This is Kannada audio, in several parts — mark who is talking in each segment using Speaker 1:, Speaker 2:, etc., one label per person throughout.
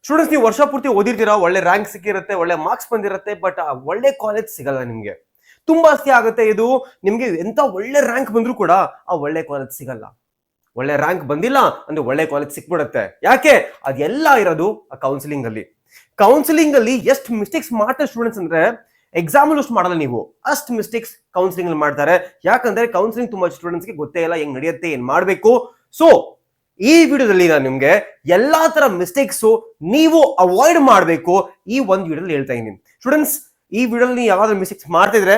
Speaker 1: ಸ್ಟೂಡೆಂಟ್ಸ್ ನೀವು ವರ್ಷ ಪೂರ್ತಿ ಓದಿರ್ತೀರಾ, ಒಳ್ಳೆ ರ್ಯಾಂಕ್ ಸಿಕ್ಕಿರುತ್ತೆ, ಒಳ್ಳೆ ಮಾರ್ಕ್ಸ್ ಬಂದಿರುತ್ತೆ, ಬಟ್ ಆ ಒಳ್ಳೆ ಕಾಲೇಜ್ ಸಿಗಲ್ಲ ನಿಮ್ಗೆ. ತುಂಬಾ ಆಸ್ತಿ ಆಗುತ್ತೆ ಇದು. ನಿಮ್ಗೆ ಎಂತ ಒಳ್ಳೆ ರ್ಯಾಂಕ್ ಬಂದ್ರು ಕೂಡ ಆ ಒಳ್ಳೆ ಕಾಲೇಜ್ ಸಿಗಲ್ಲ. ಒಳ್ಳೆ ರ್ಯಾಂಕ್ ಬಂದಿಲ್ಲ ಅಂದ್ರೆ ಒಳ್ಳೆ ಕಾಲೇಜ್ ಸಿಕ್ಬಿಡುತ್ತೆ. ಯಾಕೆ? ಅದೆಲ್ಲ ಇರೋದು ಕೌನ್ಸಿಲಿಂಗ್ ಅಲ್ಲಿ. ಕೌನ್ಸಿಲಿಂಗ್ ಅಲ್ಲಿ ಎಷ್ಟು ಮಿಸ್ಟೇಕ್ಸ್ ಮಾಡ್ತಾರೆ ಸ್ಟೂಡೆಂಟ್ಸ್ ಅಂದ್ರೆ ಎಕ್ಸಾಮ್ ಅಷ್ಟು ಮಾಡಲ್ಲ ನೀವು, ಅಷ್ಟು ಮಿಸ್ಟೇಕ್ಸ್ ಕೌನ್ಸಿಲಿಂಗ್ ಅಲ್ಲಿ ಮಾಡ್ತಾರೆ. ಯಾಕಂದ್ರೆ ಕೌನ್ಸಿಲಿಂಗ್ ತುಂಬಾ ಸ್ಟೂಡೆಂಟ್ಸ್ಗೆ ಗೊತ್ತೇ ಇಲ್ಲ ಹೆಂಗ್ ನಡೆಯುತ್ತೆ, ಏನ್ ಮಾಡ್ಬೇಕು. ಸೊ ಈ ವಿಡಿಯೋದಲ್ಲಿ ನಾನು ನಿಮ್ಗೆ ಎಲ್ಲಾ ತರ ಮಿಸ್ಟೇಕ್ಸ್ ನೀವು ಅವಾಯ್ಡ್ ಮಾಡಬೇಕು ಈ ಒಂದು ವಿಡಿಯೋದಲ್ಲಿ ಹೇಳ್ತಾ ಇದ್ದೀನಿ. ಸ್ಟೂಡೆಂಟ್ಸ್, ಈ ವಿಡಿಯೋದಲ್ಲಿ ಯಾವ್ದಾದ್ರು ಮಿಸ್ಟೇಕ್ಸ್ ಮಾಡ್ತಿದ್ರೆ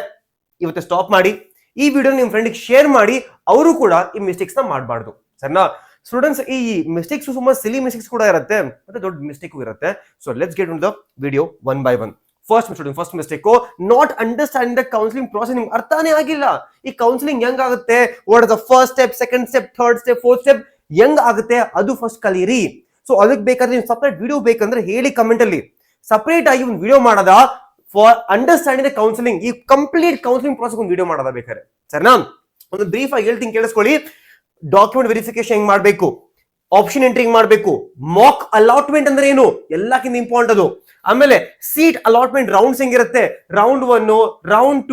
Speaker 1: ಇವತ್ತು ಸ್ಟಾಪ್ ಮಾಡಿ ಈ ವಿಡಿಯೋ ನಿಮ್ ಫ್ರೆಂಡ್ಗೆ ಶೇರ್ ಮಾಡಿ, ಅವರು ಕೂಡ ಈ ಮಿಸ್ಟೇಕ್ಸ್ ನ ಮಾಡಬಾರ್ದು. ಸರಿನಾ? ಸ್ಟೂಡೆಂಟ್ಸ್, ಈ ಮಿಸ್ಟೇಕ್ಸ್ ಸುಮಾರು ಸಿಲಿ ಮಿಸ್ಟೇಕ್ಸ್ ಕೂಡ ಇರುತ್ತೆ, ಮತ್ತೆ ದೊಡ್ಡ ಮಿಸ್ಟೇಕ್ ಇರುತ್ತೆ. So let's get in the video one by one. First mistake, not understanding the counselling process. ನಿಮ್ಗೆ ಅರ್ಥನೇ ಆಗಿಲ್ಲ ಈ ಕೌನ್ಸಿಲಿಂಗ್ ಹೆಂಗಾಗುತ್ತೆ, what is the first step, second step, third step, fourth step ಹೆಂಗ್ ಆಗುತ್ತೆ ಅದು ಫಸ್ಟ್ ಕಲೀರಿ. ಸೊ ಅದಕ್ಕೆ ಬೇಕಾದ್ರೆ ನೀವು ಸಪರೇಟ್ ವಿಡಿಯೋ ಬೇಕಂದ್ರೆ ಹೇಳಿ ಕಮೆಂಟ್ ಅಲ್ಲಿ. ಸಪರೇಟ್ ಆಗಿ ಒಂದು ವಿಡಿಯೋ ಮಾಡದ ಫಾರ್ ಅಂಡರ್ಸ್ಟ್ಯಾಂಡಿಂಗ್ ದ ಕೌನ್ಸಿಲಿಂಗ್, ಈ ಕಂಪ್ಲೀಟ್ ಕೌನ್ಸಿಲಿಂಗ್ ಪ್ರಾಸೆಸ್ ಒಂದು ವಿಡಿಯೋ ಮಾಡದ ಬೇಕಾದ್ರೆ. ಸರಿನಾ? ಒಂದು ಬ್ರೀಫ್ ಆಗಿ ಹೇಳ್ತೀನಿ, ಕೇಳಿಸ್ಕೊಳ್ಳಿ. ಡಾಕ್ಯುಮೆಂಟ್ ವೆರಿಫಿಕೇಶನ್ ಹೆಂಗ್ ಮಾಡ್ಬೇಕು, ಆಪ್ಷನ್ ಎಂಟ್ರಿ ಹೆಂಗ್ ಮಾಡ್ಬೇಕು, ಮಾಕ್ ಅಲಾಟ್ಮೆಂಟ್ ಅಂದ್ರೆ ಏನು, ಎಲ್ಲಕ್ಕಿಂತ ಇಂಪಾರ್ಟೆಂಟ್ ಅದು. ಆಮೇಲೆ ಸೀಟ್ ಅಲಾಟ್ಮೆಂಟ್ ರೌಂಡ್ಸ್ ಹೆಂಗಿರುತ್ತೆ, round 1, round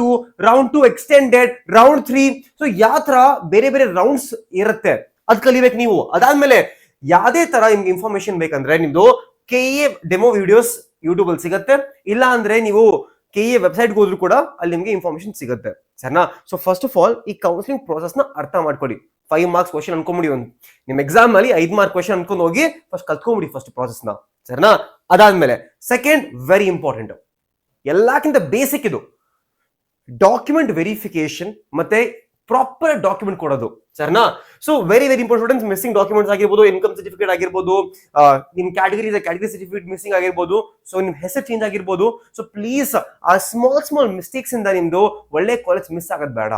Speaker 1: 2 extended, round 3. So ಯಾವ ತರ ಬೇರೆ ಬೇರೆ ರೌಂಡ್ಸ್ ಇರುತ್ತೆ ಅದ್ ಕಲಿಬೇಕು ನೀವು. ಅದಾದ್ಮೇಲೆ ಯಾವ್ದೇ ತರ ನಿಮ್ಗೆ ಇನ್ಫಾರ್ಮೇಶನ್ ಬೇಕಂದ್ರೆ ನಿಮ್ದು KA ಡೆಮೋ ವಿಡಿಯೋಸ್ ಯೂಟ್ಯೂಬ್ ಅಲ್ಲಿ ಸಿಗುತ್ತೆ, ಇಲ್ಲ ಅಂದ್ರೆ ನೀವು KA ವೆಬ್ಸೈಟ್ ಹೋದ್ರು ಕೂಡ ಅಲ್ಲಿ ನಿಮ್ಗೆ ಇನ್ಫಾರ್ಮೇಶನ್ ಸಿಗುತ್ತೆ. ಸರಿನಾ? ಸೊ ಫಸ್ಟ್ ಆಫ್ ಆಲ್ ಈ ಕೌನ್ಸಿಲಿಂಗ್ ಪ್ರೋಸೆಸ್ ನ ಅರ್ಥ ಮಾಡ್ಕೊಳ್ಳಿ. 5 ಮಾರ್ಕ್ಸ್ ಕ್ವಶನ್ ಅನ್ಕೊಂಬಿಡಿ, ಒಂದು ನಿಮ್ ಎಕ್ಸಾಮ್ ಅಲ್ಲಿ 5 ಮಾರ್ಕ್ ಕ್ವಶನ್ ಅನ್ಕೊಂಡು ಹೋಗಿ ಫಸ್ಟ್ ಕಲ್ತ್ಕೊಂಬಿಡಿ ಫಸ್ಟ್ ಪ್ರಾಸೆಸ್ ನ. ಸರಿನಾ? ಅದಾದ್ಮೇಲೆ ಸೆಕೆಂಡ್ ವೆರಿ ಇಂಪಾರ್ಟೆಂಟ್, ಎಲ್ಲಕ್ಕಿಂತ ಬೇಸಿಕ್ ಇದು, ಡಾಕ್ಯುಮೆಂಟ್ ವೆರಿಫಿಕೇಶನ್ ಮತ್ತೆ ಪ್ರಾಪರ್ ಡಾಕ್ಯುಮೆಂಟ್ ಕೊಡೋದು. ಸರಿನಾ? So very important. Missing documents ಆಗಿರ್ಬೋದು, ಇನ್ಕಮ್ ಸರ್ಟಿಫಿಕೇಟ್ ಆಗಿರ್ಬೋದು, ನಿಮ್ ಕ್ಯಾಟಗರಿ ಸರ್ಟಿಫಿಕೇಟ್ ಮಿಸ್ಸಿಂಗ್ ಆಗಿರ್ಬೋದು, ಸೊ ನಿಮ್ ಹೆಸರು ಚೇಂಜ್ ಆಗಿರ್ಬೋದು. ಸೊ ಪ್ಲೀಸ್ ಆ ಸ್ಮಾಲ್ ಮಿಸ್ಟೇಕ್ಸ್ ಇಂದ ನಿಮ್ದು ಒಳ್ಳೆ ಕಾಲೇಜ್ ಮಿಸ್ ಆಗೋದು ಬೇಡ.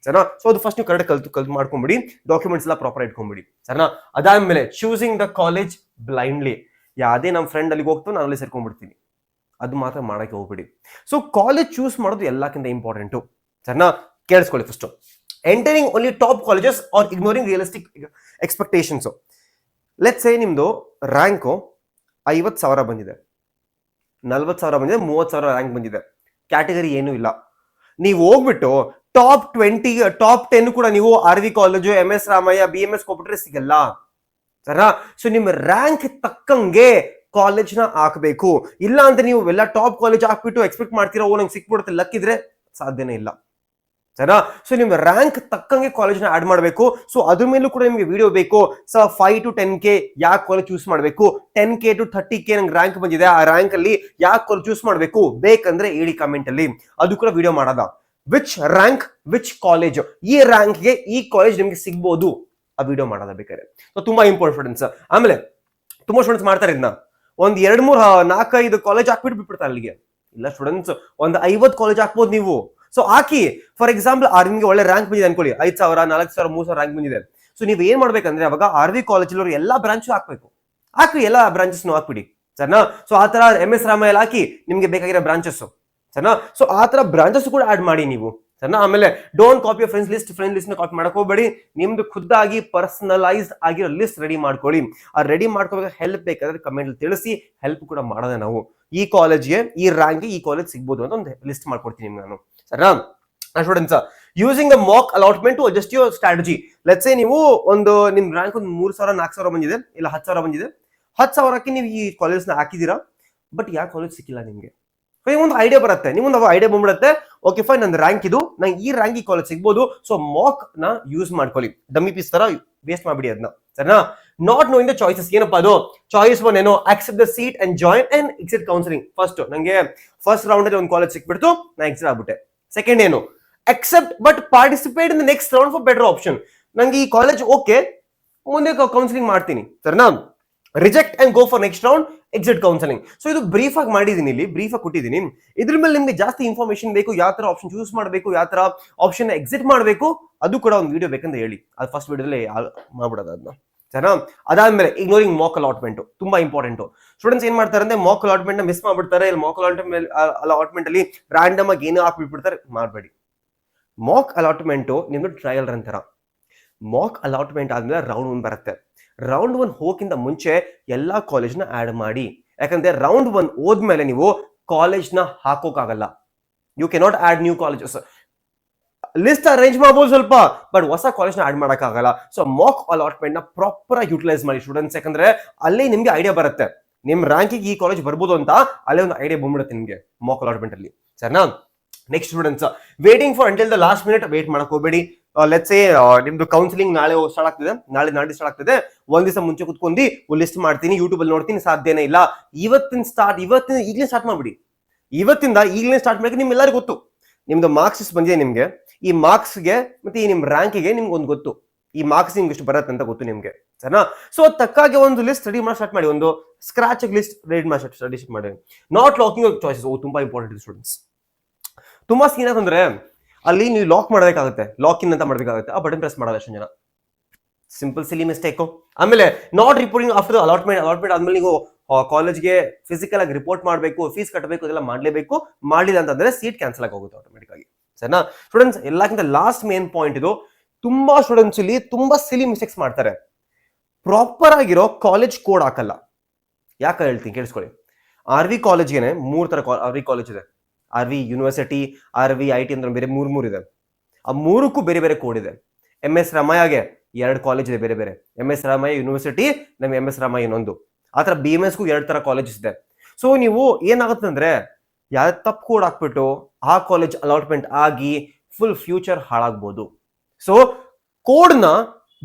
Speaker 1: ಸರಿನಾ? ಸೊ ಅದು ಫಸ್ಟ್ ನೀವು ಕರೆಕ್ಟ್ ಕಲ್ತು ಮಾಡ್ಕೊಂಬಿಡಿ, ಡಾಕ್ಯುಮೆಂಟ್ಸ್ ಎಲ್ಲ ಪ್ರಾಪರ್ ಇಟ್ಕೊಂಬಿಡಿ. ಸರಿನಾ? ಅದಾದ್ಮೇಲೆ ಚೂಸಿಂಗ್ ದ ಕಾಲೇಜ್ ಬ್ಲೈಂಡ್ಲಿ. ಯಾವ್ದೇ ನಮ್ಮ ಫ್ರೆಂಡ್ ಅಲ್ಲಿಗೆ ಹೋಗ್ತು ನಾನು ಅಲ್ಲಿ ಸೇರ್ಕೊಂಡ್ಬಿಡ್ತೀನಿ, ಅದು ಮಾತ್ರ ಮಾಡಕ್ಕೆ ಹೋಗ್ಬಿಡಿ. ಸೊ ಕಾಲೇಜ್ ಚೂಸ್ ಮಾಡೋದು ಎಲ್ಲಕ್ಕಿಂತ ಇಂಪಾರ್ಟೆಂಟು. ಸರಿನಾ? ಕೇಳಿಸ್ಕೊಳ್ಳಿ. First, entering only top colleges are ignoring realistic expectations. Let's say ನಿಮ್ದು ರ್ಯಾಂಕು 50,000 ಬಂದಿದೆ, 40,000 ಬಂದಿದೆ, 30,000 ರ್ಯಾಂಕ್ ಬಂದಿದೆ, ಕ್ಯಾಟಗರಿ ಏನೂ ಇಲ್ಲ. ನೀವು ಹೋಗ್ಬಿಟ್ಟು ಟಾಪ್ 20, ಟಾಪ್ 10 ಕೂಡ ನೀವು RV college, MS Ramaiah, BMS ಕೊಟ್ಬಿಟ್ರೆ ಸಿಗಲ್ಲ. ಸರಿನಾ? ಸೊ ನಿಮ್ ರ್ಯಾಂಕ್ ತಕ್ಕಂಗೆ ಕಾಲೇಜ್ ನ ಹಾಕ್ಬೇಕು. ಇಲ್ಲ ಅಂತ ನೀವು ಎಲ್ಲ ಟಾಪ್ ಕಾಲೇಜ್ ಹಾಕ್ಬಿಟ್ಟು ಎಕ್ಸ್ಪೆಕ್ಟ್ ಮಾಡ್ತೀರಾ ಓ ನಂಗೆ ಸಿಕ್ಬಿಡುತ್ತೆ, ಲಕ್ಕಿದ್ರೆ ಸಾಧ್ಯನೇ ಇಲ್ಲ. ಸರಿನಾ? ಸೊ ನಿಮ್ ರ್ಯಾಂಕ್ ತಕ್ಕಂಗೆ ಕಾಲೇಜ್ ನ ಆಡ್ ಮಾಡಬೇಕು. ಸೊ ಅದ್ರ ಮೇಲೂ ಕೂಡ ನಿಮ್ಗೆ ವಿಡಿಯೋ ಬೇಕು. ಸೊ 5 to 10K ಯಾಕೆ ಕಾಲೇಜ್ ಚೂಸ್ ಮಾಡಬೇಕು, 10K to 30K ನಂಗೆ ರ್ಯಾಂಕ್ ಬಂದಿದೆ, ಆ ರ್ಯಾಂಕ್ ಅಲ್ಲಿ ಯಾಕೆ ಕಾಲೇಜ್ ಚೂಸ್ ಮಾಡಬೇಕು ಬೇಕಂದ್ರೆ ಹೇಳಿ ಕಮೆಂಟ್ ಅಲ್ಲಿ, ಅದು ಕೂಡ ವಿಡಿಯೋ ಮಾಡೋದ. ವಿಚ್ ರ್ಯಾಂಕ್ ವಿಚ್ ಕಾಲೇಜ್, ಈ ರ್ಯಾಂಕ್ಗೆ ಈ ಕಾಲೇಜ್ ನಿಮ್ಗೆ ಸಿಗ್ಬೋದು, ಆ ವಿಡಿಯೋ ಮಾಡೋದ ಬೇಕಾದ್ರೆ. ಸೊ ತುಂಬಾ ಇಂಪಾರ್ಟೆಂಟ್ ಸ್ಟೂಡೆಂಟ್ಸ್. ಆಮೇಲೆ ತುಂಬಾ ಸ್ಟೂಡೆಂಟ್ಸ್ ಮಾಡ್ತಾರೆ ಇದನ್ನ, ಒಂದ್ 2, 3, 4, 5 ಕಾಲೇಜ್ ಹಾಕ್ಬಿಟ್ಟು ಬಿಟ್ಬಿಡ್ತಾರೆ ಅಲ್ಲಿಗೆ. ಇಲ್ಲ ಸ್ಟೂಡೆಂಟ್ಸ್, ಒಂದು 50 ಕಾಲೇಜ್ ಹಾಕ್ಬೋದು ನೀವು. ಸೊ ಹಾಕಿ, ಫಾರ್ ಎಕ್ಸಾಂಪಲ್ ನಿಮ್ಗೆ ಒಳ್ಳೆ ರ್ಯಾಂಕ್ ಬಂದಿದೆ ಅನ್ಕೊಳ್ಳಿ, 5,000, 4,000, 3,000 ರ್ಯಾಂಕ್ ಬಂದಿದೆ. ಸೊ ನೀವ್ ಏನ್ ಮಾಡ್ಬೇಕಂದ್ರೆ ಅವಾಗ RV ಕಾಲೇಜಲ್ಲಿ ಎಲ್ಲಾ ಬ್ರಾಂಚ್ ಹಾಕ್ಬೇಕು, ಹಾಕಿ ಎಲ್ಲಾ ಬ್ರಾಂಚಸ್ ಹಾಕ್ಬಿಡಿ. ಸರಿನಾ? ಸೊ ಆ ತರ MS ರಾಮಯ್ಯ ಹಾಕಿ ನಿಮ್ಗೆ ಬೇಕಾಗಿರೋ ಬ್ರಾಂಚಸ್. ಸರಿನಾ? ಸೊ ಆ ತರ ಬ್ರಾಂಚಸ್ ಕೂಡ ಆಡ್ ಮಾಡಿ ನೀವು. ಸರಿನಾ? ಆಮೇಲೆ ಡೋಂಟ್ ಕಾಪಿ ಫ್ರೆಂಡ್ಸ್ ಲಿಸ್ಟ್ ನ ಕಾಪಿ ಮಾಡಕ್ ಹೋಗ್ಬೇಡಿ. ನಿಮ್ದು ಖುದ್ದಾಗಿ ಪರ್ಸನಲೈಸ್ಡ್ ಆಗಿರೋ ಲಿಸ್ಟ್ ರೆಡಿ ಮಾಡ್ಕೊಳ್ಳಿ. ಆ ರೆಡಿ ಮಾಡ್ಕೋಬೇಕು ಹೆಲ್ಪ್ ಬೇಕಾದ್ರೆ ಕಮೆಂಟ್ ಅಲ್ಲಿ ತಿಳಿಸಿ, ಹೆಲ್ಪ್ ಕೂಡ ಮಾಡೋದೇ ನಾವು. ಈ ಕಾಲೇಜ್ಗೆ ಈ ರ್ಯಾಂಕ್ಗೆ ಈ ಕಾಲೇಜ್ ಸಿಗ್ಬೋದು ಅಂತ ಒಂದು ಲಿಸ್ಟ್ ಮಾಡ್ಕೊಡ್ತೀನಿ ನಿಮ್ಗೆ ನಾನು. ಸರಿನಾ? Students, using a mock allotment to adjust your strategy. Let's say ನೀವು ಒಂದು ನಿಮ್ ರ್ಯಾಂಕ್ ಒಂದು 3,000, 4,000 ಬಂದಿದೆ, ಇಲ್ಲ 10,000 ಬಂದಿದೆ. 10,000ಕ್ಕೆ ನೀವು ಈ ಕಾಲೇಜ್ ನ ಹಾಕಿದೀರಾ, ಬಟ್ ಯಾವ ಕಾಲೇಜ್ ಸಿಕ್ಕಿಲ್ಲ ನಿಮ್ಗೆ. ಒಂದು ಐಡಿಯಾ ಬರುತ್ತೆ, ನಿಮ್ಗೊಂದು ಐಡಿಯಾ ಬಂದ್ಬಿಡುತ್ತೆ, ಓಕೆ ಫೈನ್, ನನ್ನ ರ್ಯಾಂಕ್ ಇದು, ನಂಗೆ ಈ ರ್ಯಾಂಕ್ ಈ ಕಾಲೇಜ್ ಸಿಗ್ಬೋದು. ಸೊ ಮಾಕ್ ನ ಯೂಸ್ ಮಾಡ್ಕೊಳ್ಳಿ, ಡಮ್ಮಿ ಪೀಸ್ ತರ ವೇಸ್ಟ್ ಮಾಡ್ಬಿಡಿ ಅದನ್ನ. ಸರಿನಾ? Not knowing the choices. ಏನಪ್ಪಾ ಅದು ಚಾಯ್ಸ್ 1 ಏನೋ, accept the seat and join and exit counselling. First ನಂಗೆ ಫಸ್ಟ್ ರೌಂಡ್ ಅಲ್ಲಿ ಒಂದು ಕಾಲೇಜ್ ಸಿಕ್ಬಿಡ್ತು, ನಾ ಎಕ್ಸಿಟ್ ಆಗ್ಬಿಟ್ಟೆ. ಸೆಕೆಂಡ್ ಏನು, accept but participate in the next round for better option. ನಂಗೆ ಈ ಕಾಲೇಜ್ ಓಕೆ, ಮುಂದೆ ಕೌನ್ಸಿಲಿಂಗ್ ಮಾಡ್ತೀನಿ. ಸರಿನಾ? Reject and go for next round, exit counselling. So ಇದು ಬ್ರೀಫ್ ಆಗಿ ಮಾಡಿದೀನಿ, ಇಲ್ಲಿ ಬ್ರೀಫ್ ಆಗಿ ಕೊಟ್ಟಿದ್ದೀನಿ. ಇದ್ರ ಮೇಲೆ ನಿಮ್ಗೆ ಜಾಸ್ತಿ ಇನ್ಫಾರ್ಮೇಶನ್ ಬೇಕು, ಯಾವ ತರ ಆಪ್ಷನ್ ಚೂಸ್ ಮಾಡಬೇಕು, ಯಾವ ತರ ಆಪ್ಷನ್ ಎಕ್ಸಿಟ್ ಮಾಡಬೇಕು, ಅದು ಕೂಡ ಒಂದು ವಿಡಿಯೋ ಬೇಕಂತ ಹೇಳಿ, ಅದು ಫಸ್ಟ್ ವಿಡಿಯೋದಲ್ಲಿ ಮಾಡ್ಬಿಡೋದು ಅದನ್ನ. ಸರಿನಾ? ಅದಾದ್ಮೇಲೆ ಇಗ್ನೋರಿಂಗ್ ಮಾಕ್ ಅಲಾಟ್ಮೆಂಟ್ ತುಂಬಾ ಇಂಪಾರ್ಟೆಂಟ್. ಸ್ಟೂಡೆಂಟ್ಸ್ ಏನ್ ಮಾಡ್ತಾರೆ ಅಂದ್ರೆ ಮಾಕ್ ಅಲಾಟ್ಮೆಂಟ್ ನ ಮಿಸ್ ಮಾಡ್ಬಿಡ್ತಾರೆ. ಇಲ್ಲಿ ಮಾಕ್ ಅಲಾಟ್ಮೆಂಟ್ ಅಲ್ಲಿ ರ್ಯಾಂಡಮ್ ಆಗಿ ಏನೋ ಹಾಕ್ಬಿಟ್ಬಿಡ್ತಾರೆ, ಮಾಡಬೇಡಿ. ಮಾಕ್ ಅಲಾಟ್ಮೆಂಟ್ ನಿಮ್ದು ಟ್ರಯಲ್ ರನ್ ತರ. ಮಾಕ್ ಅಲಾಟ್ಮೆಂಟ್ ಆದ್ಮೇಲೆ ರೌಂಡ್ 1 ಬರುತ್ತೆ. ರೌಂಡ್ 1 ಹೋಗಿಂತ ಮುಂಚೆ ಎಲ್ಲಾ ಕಾಲೇಜ್ನ ಆಡ್ ಮಾಡಿ, ಯಾಕಂದ್ರೆ ರೌಂಡ್ 1 ಹೋದ್ಮೇಲೆ ನೀವು ಕಾಲೇಜ್ನ ಹಾಕೋಕ್ಕಾಗಲ್ಲ. You cannot add new colleges. List arrange ಮಾಡ್ಬೋದು ಸ್ವಲ್ಪ, ಬಟ್ ಹೊಸ ಕಾಲೇಜ್ನ ಆಡ್ ಮಾಡೋಕ್ಕಾಗಲ್ಲ. ಸೊ ಮಾಕ್ ಅಲಾಟ್ಮೆಂಟ್ ನ ಪ್ರಾಪರ್ ಆಗಿ ಯೂಟಿಲೈಸ್ ಮಾಡಿ ಸ್ಟೂಡೆಂಟ್ಸ್, ಯಾಕಂದ್ರೆ ಅಲ್ಲಿ ನಿಮ್ಗೆ ಐಡಿಯಾ ಬರುತ್ತೆ ನಿಮ್ ರ್ಯಾಂಕಿಗೆ ಈ ಕಾಲೇಜ್ ಬರ್ಬೋದು ಅಂತ, ಅಲ್ಲೇ ಒಂದು ಐಡಿಯಾ ಬಂದ್ಬಿಡುತ್ತೆ ನಿಮ್ಗೆ ಮಾಕ್ ಅಲಾಟ್ಮೆಂಟ್ ಅಲ್ಲಿ. ಸರಿನಾ? Next students, waiting for until the last minute wait ಮಾಡಕ್ ಹೋಗಬೇಡಿ. ಲೆಟ್ಸ್ ಸೇ ನಿಮ್ದು ಕೌನ್ಸಿಲಿಂಗ್ ನಾಳೆ ಸ್ಟಾರ್ಟ್ ಆಗ್ತಿದೆ, ನಾಳೆ ಸ್ಟಾರ್ಟ್ ಆಗ್ತಿದೆ, ಒಂದ್ ದಿವಸ ಮುಂಚೆ ಕುತ್ಕೊಂಡು ಲಿಸ್ಟ್ ಮಾಡ್ತೀನಿ, ಯೂಟ್ಯೂಬ್ ಅಲ್ಲಿ ನೋಡ್ತೀನಿ, ಸಾಧ್ಯನೇ ಇಲ್ಲ. ಇವತ್ತಿನ ಈಗಲೇ ಸ್ಟಾರ್ಟ್ ಮಾಡ್ಬಿಡಿ. ಇವತ್ತಿಂದ ಈಗಲೇ ಸ್ಟಾರ್ಟ್ ಮಾಡಕ್ಕೆ ನಿಮ್ಗೆಲ್ಲರಿಗೂ ಗೊತ್ತು ನಿಮ್ದು ಮಾರ್ಕ್ಸ್ ಬಂದಿದೆ ನಿಮ್ಗೆ, ಈ ಮಾರ್ಕ್ಸ್ಗೆ ಮತ್ತೆ ಈ ನಿಮ್ ರ್ಯಾಂಕಿಗೆ ನಿಮ್ಗೆ ಒಂದು ಗೊತ್ತು, ಈ ಮಾರ್ಕ್ಸ್ ನಿಮ್ಗೆ ಎಷ್ಟು ಬರುತ್ತೆ ಅಂತ ಗೊತ್ತು ನಿಮ್ಗೆ. ಸರಿನಾ? ಸೊ ತಕ್ಕಾಗಿ ಒಂದು ಲಿಸ್ಟ್ ರೆಡಿ ಮಾಡಿ ಸ್ಟಾರ್ಟ್ ಮಾಡಿ, ಒಂದು ಸ್ಕ್ರಾಚ್ ಲಿಸ್ಟ್ ರೆಡಿ ಮಾಡಿ ಸ್ಟಡಿ ಮಾಡಿ. Not locking your choices. ತುಂಬಾ ಇಂಪಾರ್ಟೆಂಟ್ ಸ್ಟೂಡೆಂಟ್ಸ್. ತುಂಬಾ ಸೀನ್ ಅಂದ್ರೆ ಅಲ್ಲಿ ನೀವು ಲಾಕ್ ಮಾಡಬೇಕಾಗುತ್ತೆ, ಲಾಕ್ ಇನ್ ಅಂತ ಮಾಡಬೇಕಾಗುತ್ತೆ, ಆ ಬಟನ್ ಪ್ರೆಸ್ ಮಾಡೋದು ಅಷ್ಟು ಜನ. Simple silly mistake. ಆಮೇಲೆ ನಾಟ್ ರಿಪೋರ್ಟಿಂಗ್ ಆಫ್ಟರ್ ಅಲಾಟ್ಮೆಂಟ್ ಆದ್ಮೇಲೆ ನೀವು ಕಾಲೇಜ್ಗೆ ಫಿಸಿಕಲ್ ಆಗಿ ರಿಪೋರ್ಟ್ ಮಾಡಬೇಕು, ಫೀಸ್ ಕಟ್ಟಬೇಕು, ಅದೆಲ್ಲ ಮಾಡಲೇಬೇಕು. ಮಾಡಿಲ್ಲ ಅಂತಂದ್ರೆ ಸೀಟ್ ಕ್ಯಾನ್ಸಲ್ ಆಗಿ ಹೋಗುತ್ತೆ ಆಟೋಮೆಟಿಕ್ ಆಗಿ. ಸರಿನಾ ಸ್ಟೂಡೆಂಟ್ಸ್? ಎಲ್ಲಕ್ಕಿಂತ ಲಾಸ್ಟ್ ಮೇನ್ ಪಾಯಿಂಟ್ ಇದು. ತುಂಬಾ ಸ್ಟೂಡೆಂಟ್ಸ್ ಇಲ್ಲಿ ತುಂಬಾ ಸಿಲಿ ಮಿಸ್ಟೇಕ್ಸ್ ಮಾಡ್ತಾರೆ. ಪ್ರಾಪರ್ ಆಗಿರೋ ಕಾಲೇಜ್ ಕೋಡ್ ಹಾಕಲ್ಲ. ಯಾಕೆ ಹೇಳ್ತೀನಿ ಕೇಳಿಸ್ಕೊಳ್ಳಿ. RV ಕಾಲೇಜ್ಗೆ 3 ತರ RV ಕಾಲೇಜ್ ಇದೆ. RV ಯೂನಿವರ್ಸಿಟಿ, RV IT ಅಂದ್ರೆ ಬೇರೆ ಮೂರ್ ಇದೆ. ಆ ಮೂರಕ್ಕೂ ಬೇರೆ ಬೇರೆ ಕೋಡ್ ಇದೆ. MS ರಾಮಯ್ಯಗೆ 2 ಕಾಲೇಜ್ ಇದೆ ಬೇರೆ ಬೇರೆ. MS ರಾಮಯ್ಯ ಯೂನಿವರ್ಸಿಟಿ, ನಮ್ಗೆ MS ರಾಮಯ್ಯ ಇನ್ನೊಂದು. ಆತರ BMSಗೂ 2 ತರ ಕಾಲೇಜಸ್ ಇದೆ. ಸೊ ನೀವು ಏನಾಗುತ್ತೆ ಅಂದ್ರೆ ಯಾವ್ದು ತಪ್ಪು ಕೋಡ್ ಹಾಕ್ಬಿಟ್ಟು ಆ ಕಾಲೇಜ್ ಅಲಾಟ್ಮೆಂಟ್ ಆಗಿ ಫುಲ್ ಫ್ಯೂಚರ್ ಹಾಳಾಗ್ಬೋದು. ಸೊ ಕೋಡ್ನ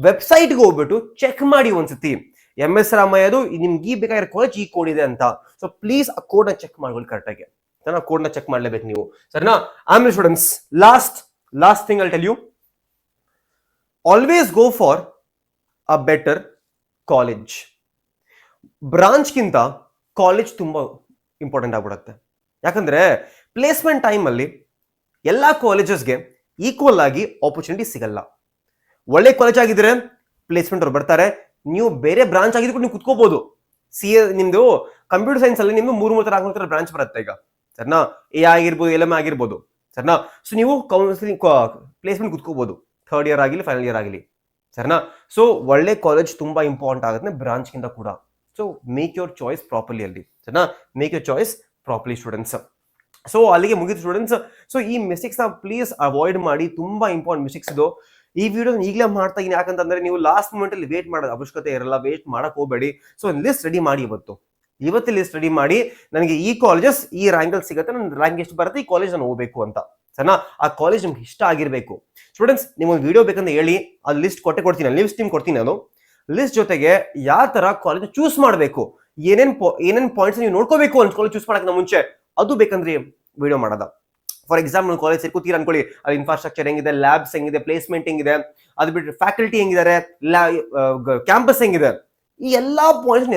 Speaker 1: ವೆಬ್ಸೈಟ್ಗೆ ಹೋಗ್ಬಿಟ್ಟು ಚೆಕ್ ಮಾಡಿ ಒಂದ್ಸತಿ, MS ರಾಮಯ್ಯದು ನಿಮ್ಗೆ ಬೇಕಾಗಿರೋ ಕಾಲೇಜ್ ಈ ಕೋಡ್ ಇದೆ ಅಂತ. ಸೊ ಪ್ಲೀಸ್ ಆ ಕೋಡ್ನ ಚೆಕ್ ಮಾಡ್ಕೊಳ್ಳಿ ಕರೆಕ್ಟಾಗಿ. ಸರಿನಾ? ಕೋಡ್ನ ಚೆಕ್ ಮಾಡ್ಲೇಬೇಕು ನೀವು. ಸರಿನಾ? ಆಮೇಲೆ students, last thing I tell you, always go for a better college. ಬ್ರಾಂಚ್ಗಿಂತ ಕಾಲೇಜ್ ತುಂಬಾ ಇಂಪಾರ್ಟೆಂಟ್ ಆಗ್ಬಿಡುತ್ತೆ. ಯಾಕಂದ್ರೆ ಪ್ಲೇಸ್ಮೆಂಟ್ ಟೈಮ್ ಅಲ್ಲಿ ಎಲ್ಲಾ ಕಾಲೇಜಸ್ಗೆ ಈಕ್ವಲ್ ಆಗಿ ಆಪರ್ಚುನಿಟಿ ಸಿಗಲ್ಲ. ಒಳ್ಳೆ ಕಾಲೇಜ್ ಆಗಿದ್ರೆ ಪ್ಲೇಸ್ಮೆಂಟ್ ಅವ್ರು ಬರ್ತಾರೆ. ನೀವು ಬೇರೆ ಬ್ರಾಂಚ್ ಆಗಿದ್ರು ನೀವು ಕುತ್ಕೋಬಹುದು. ನಿಮ್ದು ಕಂಪ್ಯೂಟರ್ ಸೈನ್ಸ್ ಅಲ್ಲಿ ನಿಮ್ದು 3 ತರ ಬ್ರಾಂಚ್ ಬರುತ್ತೆ ಈಗ. ಸರಿನಾ? A ಆಗಿರ್ಬೋದು, LM ಆಗಿರ್ಬೋದು. ಸರಿನಾ? ಸೊ ನೀವು ಕೌನ್ಸಿಲಿಂಗ್ ಪ್ಲೇಸ್ಮೆಂಟ್ ಕುತ್ಕೋಬಹುದು, 3rd ಇಯರ್ ಆಗಲಿ, ಫೈನಲ್ ಇಯರ್ ಆಗಲಿ. ಸರಿನಾ? ಸೊ ಒಳ್ಳೆ ಕಾಲೇಜ್ ತುಂಬಾ ಇಂಪಾರ್ಟೆಂಟ್ ಆಗುತ್ತೆ ಬ್ರಾಂಚ್ ಗಿಂತ ಕೂಡ. So make your choice properly ಅಲ್ಲಿ. ಸರಿನಾ? Make your choice properly students. So ಅಲ್ಲಿಗೆ ಮುಗಿತು ಸ್ಟೂಡೆಂಟ್ಸ್. ಸೊ ಈ ಮಿಸ್ಟೇಕ್ಸ್ ನ ಪ್ಲೀಸ್ ಅವಾಯ್ಡ್ ಮಾಡಿ. ತುಂಬಾ ಇಂಪಾರ್ಟೆಂಟ್ ಮಿಸ್ಟೇಕ್ಸ್ ಇದು. ಈ ವಿಡಿಯೋ ಈಗಲೇ ಮಾಡ್ತಾ ಇದೀನಿ, ಯಾಕಂತಂದ್ರೆ ನೀವು ಲಾಸ್ಟ್ ಮೂಮೆಂಟ್ ಅಲ್ಲಿ ವೇಟ್ ಮಾಡೋದು ಅವಶ್ಯಕತೆ ಇರಲ್ಲ. ವೇಟ್ ಮಾಡಕ್ ಹೋಗಬೇಡಿ. ಸೊ ಲಿಸ್ಟ್ ರೆಡಿ ಮಾಡಿ. ಇವತ್ತು ಲಿಸ್ಟ್ ರೆಡಿ ಮಾಡಿ, ನನಗೆ ಈ ಕಾಲೇಜಸ್ ಈ ರ್ಯಾಂಕ್ ಅಲ್ಲಿ ಸಿಗುತ್ತೆ, ನನ್ನ ರ್ಯಾಂಕ್ ಎಷ್ಟು ಬರುತ್ತೆ, ಈ ಕಾಲೇಜ್ ನಾನು ಹೋಗ್ಬೇಕು ಅಂತ. ಸರಿನಾ? ಆ ಕಾಲೇಜ್ ನಿಮ್ಗೆ ಇಷ್ಟ ಆಗಿರ್ಬೇಕು. ಸ್ಟೂಡೆಂಟ್ಸ್, ನಿಮ್ಗೊಂದು ವಿಡಿಯೋ ಬೇಕಂತ ಹೇಳಿ ಆ ಲಿಸ್ಟ್ ಕೊಡ್ತೀನಿ, ಲಿಸ್ಟ್ ನಿಮ್ಗೆ ಕೊಡ್ತೀನಿ ನಾನು. ಲಿಸ್ಟ್ ಜೊತೆಗೆ ಯಾವ ತರ ಕಾಲೇಜ್ ಚೂಸ್ ಮಾಡಬೇಕು, ಏನೇನ್ ಪಾಯಿಂಟ್ಸ್ ನೀವು ನೋಡ್ಕೋಬೇಕು ಅಂತ ಕಾಲೇಜ್ ಚೂಸ್ ಮಾಡಕ್ಕೆ ಮುಂಚೆ, ಅದು ಬೇಕಂದ್ರೆ ವಿಡಿಯೋ ಮಾಡೋದ. ಫಾರ್ ಎಕ್ಸಾಂಪಲ್ ಕಾಲೇಜ್ ಸೇರ್ಕೋತೀರ ಅನ್ಕೊಳ್ಳಿ, ಅಲ್ಲಿ ಇನ್ಫ್ರಾಸ್ಟ್ರಕ್ಚರ್ ಹೆಂಗಿದೆ, ಲ್ಯಾಬ್ಸ್ ಹೆಂಗಿದೆ, ಪ್ಲೇಸ್ಮೆಂಟ್ ಹೆಂಗಿದೆ, ಅದು ಬಿಟ್ಟರೆ ಫ್ಯಾಕಲ್ಟಿ ಹೆಂಗಿದ್ದಾರೆ, ಕ್ಯಾಂಪಸ್ ಹೆಂಗಿದೆ, ಈ ಎಲ್ಲಾ ಪಾಯಿಂಟ್ಸ್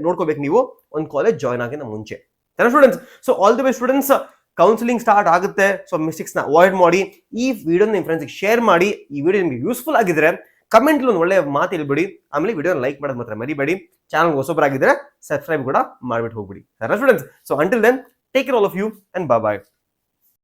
Speaker 1: ನೋಡ್ಕೋಬೇಕು ನೀವು ಒಂದು ಕಾಲೇಜ್ ಜಾಯ್ನ್ ಆಗಿನ ಮುಂಚೆ. Students, so all the best students. Counselling start ಆಗುತ್ತೆ. ಸೊ ಮಿಸ್ಟೇಕ್ಸ್ ನ ಅವಾಯ್ಡ್ ಮಾಡಿ. ಈ ವಿಡಿಯೋ ನಿಮ್ಮ ಫ್ರೆಂಡ್ಸ್ಗೆ ಶೇರ್ ಮಾಡಿ. ಈ ವಿಡಿಯೋ ನಿಮ್ಗೆ ಯೂಸ್ಫುಲ್ ಆಗಿದ್ರೆ ಕಮೆಂಟ್ ಒಂದು ಒಳ್ಳೆ ಮಾತು ಹೇಳ್ಬಿಡಿ. ಆಮೇಲೆ ವಿಡಿಯೋ ಲೈಕ್ ಮಾಡೋದು ಮಾತ್ರ ಮರಿಬೇಡಿ. ಚಾನಲ್ ಹೊಸಬರಾಗಿದ್ರೆ ಸಬ್ಸ್ಕ್ರೈಬ್ ಕೂಡ ಮಾಡ್ಬಿಟ್ಟು ಹೋಗ್ಬಿಡಿ. Students, so until then take care all of you and by.